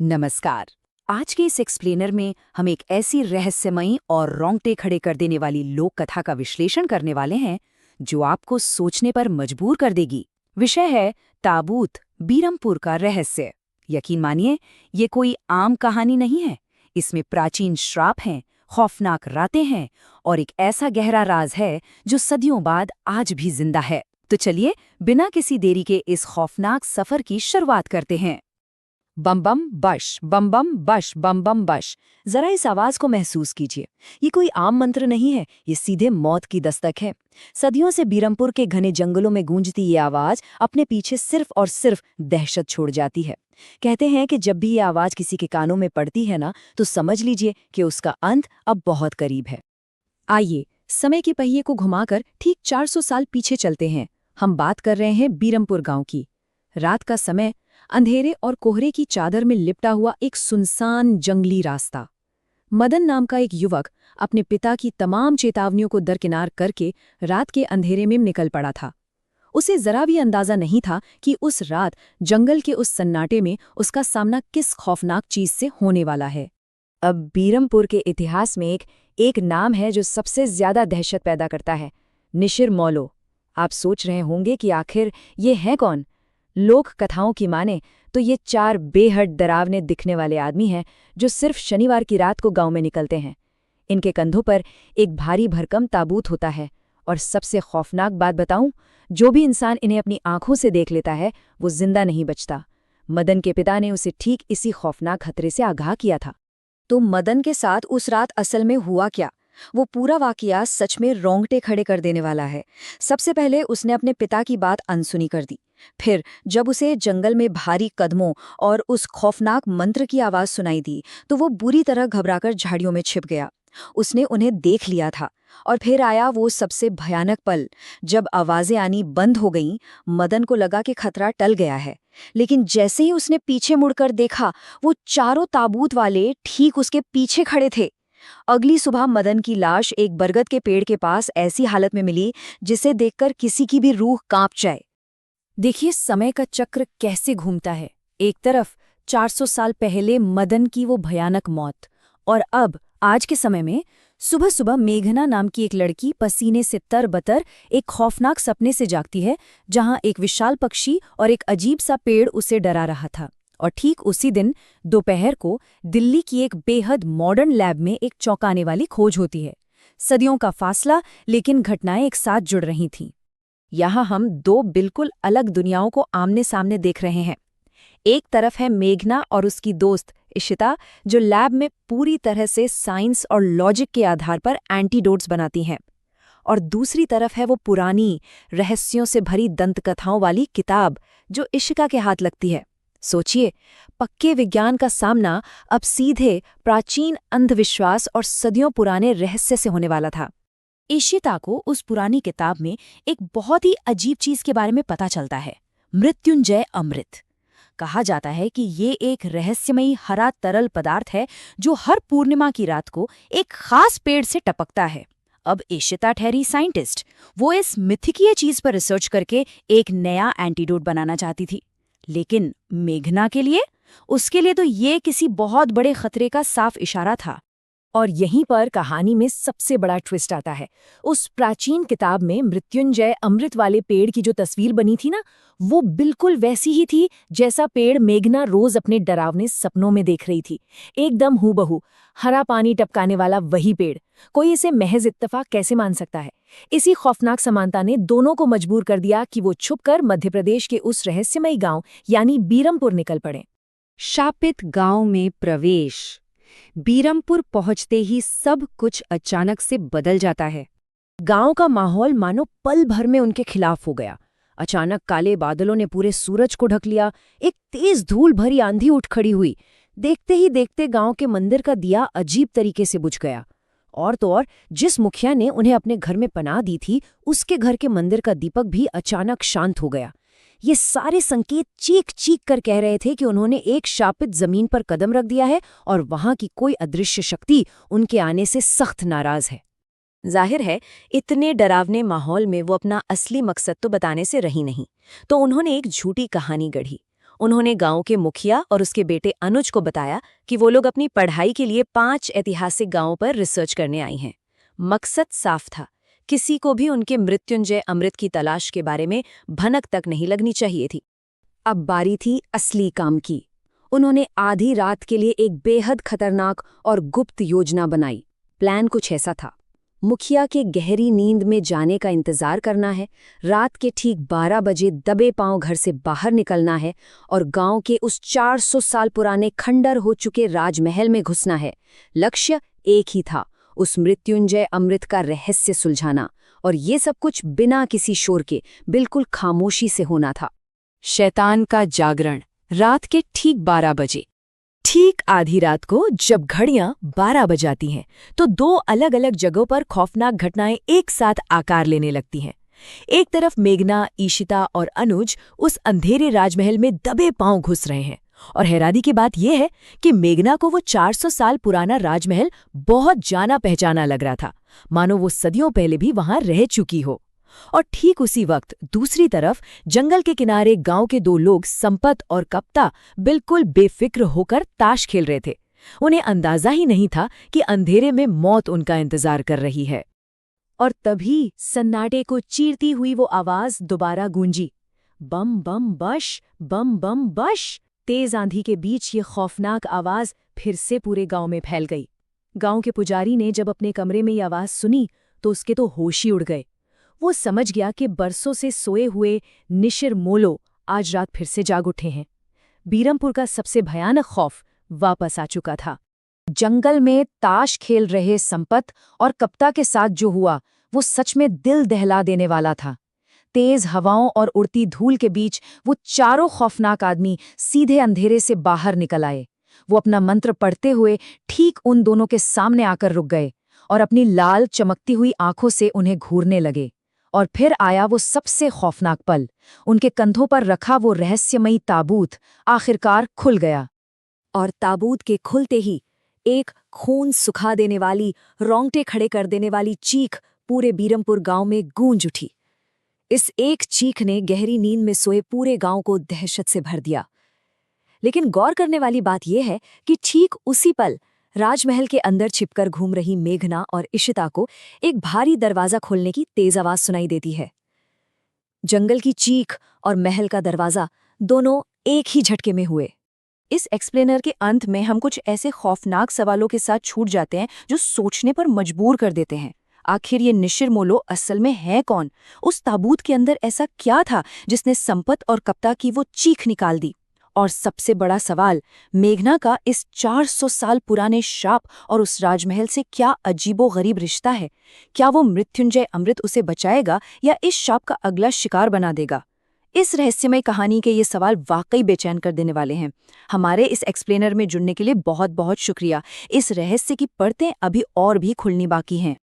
नमस्कार। आज के इस एक्सप्लेनर में हम एक ऐसी रहस्यमयी और रोंगटे खड़े कर देने वाली लोक कथा का विश्लेषण करने वाले हैं जो आपको सोचने पर मजबूर कर देगी। विषय है ताबूत बीरमपुर का रहस्य। यकीन मानिए, ये कोई आम कहानी नहीं है। इसमें प्राचीन श्राप हैं, खौफनाक रातें हैं और एक ऐसा गहरा राज है जो सदियों बाद आज भी जिंदा है। तो चलिए, बिना किसी देरी के इस खौफनाक सफर की शुरुआत करते हैं। बम बम बश, बम बम बश, बम बम बश। जरा इस आवाज को महसूस कीजिए। ये कोई आम मंत्र नहीं है, ये सीधे मौत की दस्तक है। सदियों से बीरमपुर के घने जंगलों में गूंजती ये आवाज अपने पीछे सिर्फ और सिर्फ दहशत छोड़ जाती है। कहते हैं कि जब भी ये आवाज किसी के कानों में पड़ती है ना, तो समझ लीजिए कि उसका अंत अब बहुत करीब है। आइए, समय के पहिए को घुमाकर ठीक 400 साल पीछे चलते हैं। हम बात कर रहे हैं बीरमपुर गांव की। रात का समय, अंधेरे और कोहरे की चादर में लिपटा हुआ एक सुनसान जंगली रास्ता। मदन नाम का एक युवक अपने पिता की तमाम चेतावनियों को दरकिनार करके रात के अंधेरे में निकल पड़ा था। उसे जरा भी अंदाजा नहीं था कि उस रात जंगल के उस सन्नाटे में उसका सामना किस खौफनाक चीज से होने वाला है। अब बीरमपुर के इतिहास में एक नाम है जो सबसे ज्यादा दहशत पैदा करता है, निशिर मौलो। आप सोच रहे होंगे कि आखिर ये है कौन? लोक कथाओं की माने तो ये 4 बेहद डरावने दिखने वाले आदमी हैं जो सिर्फ शनिवार की रात को गांव में निकलते हैं। इनके कंधों पर एक भारी भरकम ताबूत होता है और सबसे खौफनाक बात बताऊं, जो भी इंसान इन्हें अपनी आंखों से देख लेता है वो जिंदा नहीं बचता। मदन के पिता ने उसे ठीक इसी खौफनाक खतरे से आगाह किया था। तो मदन के साथ उस रात असल में हुआ क्या? वो पूरा वाकया सच में रोंगटे खड़े कर देने वाला है। सबसे पहले उसने अपने पिता की बात अनसुनी कर दी। फिर जब उसे जंगल में भारी कदमों और उस खौफनाक मंत्र की आवाज सुनाई दी, तो वो बुरी तरह घबराकर झाड़ियों में छिप गया। उसने उन्हें देख लिया था। और फिर आया वो सबसे भयानक पल, जब आवाजें आनी बंद हो गईं। मदन को लगा कि खतरा टल गया है, लेकिन जैसे ही उसने पीछे मुड़कर देखा, वो चारों ताबूत वाले ठीक उसके पीछे खड़े थे। अगली सुबह मदन की लाश एक बरगद के पेड़ के पास ऐसी हालत में मिली जिसे देखकर किसी की भी रूह कांप जाए। देखिए, समय का चक्र कैसे घूमता है। एक तरफ 400 साल पहले मदन की वो भयानक मौत, और अब आज के समय में सुबह सुबह मेघना नाम की एक लड़की पसीने से तरबतर एक खौफनाक सपने से जागती है, जहां एक विशाल पक्षी और एक अजीब सा पेड़ उसे डरा रहा था। और ठीक उसी दिन दोपहर को दिल्ली की एक बेहद मॉडर्न लैब में एक चौंकाने वाली खोज होती है। सदियों का फासला, लेकिन घटनाएं एक साथ जुड़ रही थीं। यहाँ हम 2 बिल्कुल अलग दुनियाओं को आमने सामने देख रहे हैं। एक तरफ है मेघना और उसकी दोस्त इशिता, जो लैब में पूरी तरह से साइंस और लॉजिक के आधार पर एंटीडोट्स बनाती हैं। और दूसरी तरफ है वो पुरानी, रहस्यों से भरी दंतकथाओं वाली किताब जो इशिका के हाथ लगती है। सोचिए, पक्के विज्ञान का सामना अब सीधे प्राचीन अंधविश्वास और सदियों पुराने रहस्य से होने वाला था। इशिता को उस पुरानी किताब में एक बहुत ही अजीब चीज के बारे में पता चलता है, मृत्युंजय अमृत। कहा जाता है कि ये एक रहस्यमयी हरा तरल पदार्थ है जो हर पूर्णिमा की रात को एक खास पेड़ से टपकता है। अब इशिता ठहरी साइंटिस्ट। वो इस मिथिकीय चीज पर रिसर्च करके एक नया एंटीडोट बनाना चाहती थी। लेकिन मेघना के लिए, उसके लिए तो ये किसी बहुत बड़े खतरे का साफ इशारा था। और यहीं पर कहानी में सबसे बड़ा ट्विस्ट आता है। उस प्राचीन किताब में मृत्युंजय अमृत वाले पेड़ की जो तस्वीर बनी थी ना, वो बिल्कुल वैसी ही थी जैसा पेड़ मेघना रोज अपने डरावने सपनों में देख रही थी। एकदम हूबहू हरा पानी टपकाने वाला वही पेड़। कोई इसे महज इत्तेफाक कैसे मान सकता है? इसी खौफनाक समानता ने दोनों को मजबूर कर दिया कि वो छुपकर मध्य प्रदेश के उस रहस्यमयी गांव यानी बीरमपुर निकल पड़े। शापित गांव में प्रवेश। बीरमपुर पहुंचते ही सब कुछ अचानक से बदल जाता है। गांव का माहौल मानो पल भर में उनके खिलाफ हो गया। अचानक काले बादलों ने पूरे सूरज को ढक लिया। एक तेज धूल भरी आंधी उठ खड़ी हुई। देखते ही देखते गांव के मंदिर का दिया अजीब तरीके से बुझ गया। और तो और, जिस मुखिया ने उन्हें अपने घर में पनाह दी थी, उसके घर के मंदिर का दीपक भी अचानक शांत हो गया। ये सारे संकेत चीख चीख कर कह रहे थे कि उन्होंने एक शापित जमीन पर कदम रख दिया है और वहां की कोई अदृश्य शक्ति उनके आने से सख्त नाराज है। जाहिर है, इतने डरावने माहौल में वो अपना असली मकसद तो बताने से रही नहीं, तो उन्होंने एक झूठी कहानी गढ़ी। उन्होंने गांव के मुखिया और उसके बेटे अनुज को बताया कि वो लोग अपनी पढ़ाई के लिए 5 ऐतिहासिक गांवों पर रिसर्च करने आई हैं। मकसद साफ था, किसी को भी उनके मृत्युंजय अमृत की तलाश के बारे में भनक तक नहीं लगनी चाहिए थी। अब बारी थी असली काम की। उन्होंने आधी रात के लिए एक बेहद खतरनाक और गुप्त योजना बनाई। प्लान कुछ ऐसा था। मुखिया के गहरी नींद में जाने का इंतजार करना है, रात के ठीक 12 बजे दबे पांव घर से बाहर निकलना है और गांव के उस 400 साल पुराने खंडर हो चुके राजमहल में घुसना है। लक्ष्य एक ही था, उस मृत्युंजय अमृत का रहस्य सुलझाना, और ये सब कुछ बिना किसी शोर के, बिल्कुल खामोशी से होना था। शैतान का जागरण। रात के ठीक 12 बजे, ठीक आधी रात को जब घड़ियां 12 बजाती हैं तो 2 अलग अलग जगहों पर खौफनाक घटनाएं एक साथ आकार लेने लगती हैं। एक तरफ मेघना, ईशिता और अनुज उस अंधेरे राजमहल में दबे पांव घुस रहे हैं, और हैरानी की बात यह है कि मेघना को वो 400 साल पुराना राजमहल बहुत जाना पहचाना लग रहा था, मानो वो सदियों पहले भी वहां रह चुकी हो। और ठीक उसी वक्त दूसरी तरफ जंगल के किनारे गांव के 2 लोग, संपत और कप्ता, बिल्कुल बेफिक्र होकर ताश खेल रहे थे। उन्हें अंदाजा ही नहीं था कि अंधेरे में मौत उनका इंतजार कर रही है। और तभी सन्नाटे को चीरती हुई वो आवाज दोबारा गूंजी, बम बम बश, बम बम बश। तेज आंधी के बीच ये खौफनाक आवाज फिर से पूरे गांव में फैल गई। गांव के पुजारी ने जब अपने कमरे में ये आवाज सुनी तो उसके तो होश ही उड़ गए। वो समझ गया कि बरसों से सोए हुए निशिर मोलो आज रात फिर से जाग उठे हैं। बीरमपुर का सबसे भयानक खौफ वापस आ चुका था। जंगल में ताश खेल रहे संपत और कप्ता के साथ जो हुआ वो सच में दिल दहला देने वाला था। तेज हवाओं और उड़ती धूल के बीच वो चारों खौफनाक आदमी सीधे अंधेरे से बाहर निकल आए। वो अपना मंत्र पढ़ते हुए ठीक उन दोनों के सामने आकर रुक गए और अपनी लाल चमकती हुई आंखों से उन्हें घूरने लगे। और फिर आया वो सबसे खौफनाक पल। उनके कंधों पर रखा वो रहस्यमयी ताबूत आखिरकार खुल गया। और ताबूत के खुलते ही एक खून सुखा देने वाली, रोंगटे खड़े कर देने वाली चीख पूरे बीरमपुर गांव में गूंज उठी। इस एक चीख ने गहरी नींद में सोए पूरे गांव को दहशत से भर दिया। लेकिन गौर करने वाली बात यह है कि ठीक उसी पल राजमहल के अंदर छिपकर घूम रही मेघना और इशिता को एक भारी दरवाजा खोलने की तेज आवाज सुनाई देती है। जंगल की चीख और महल का दरवाजा दोनों एक ही झटके में हुए। इस एक्सप्लेनर के अंत में हम कुछ ऐसे खौफनाक सवालों के साथ छूट जाते हैं जो सोचने पर मजबूर कर देते हैं। आखिर ये निशिर मोलो असल में है कौन? उस ताबूत के अंदर ऐसा क्या था जिसने संपत और कप्ता की वो चीख निकाल दी? और सबसे बड़ा सवाल, मेघना का इस 400 साल पुराने शाप और उस राजमहल से क्या अजीबोगरीब रिश्ता है? क्या वो मृत्युंजय अमृत उसे बचाएगा या इस शाप का अगला शिकार बना देगा? इस रहस्यमय कहानी के ये सवाल वाकई बेचैन कर देने वाले हैं। हमारे इस एक्सप्लेनर में जुड़ने के लिए बहुत बहुत शुक्रिया। इस रहस्य की परतें अभी और भी खुलनी बाकी हैं।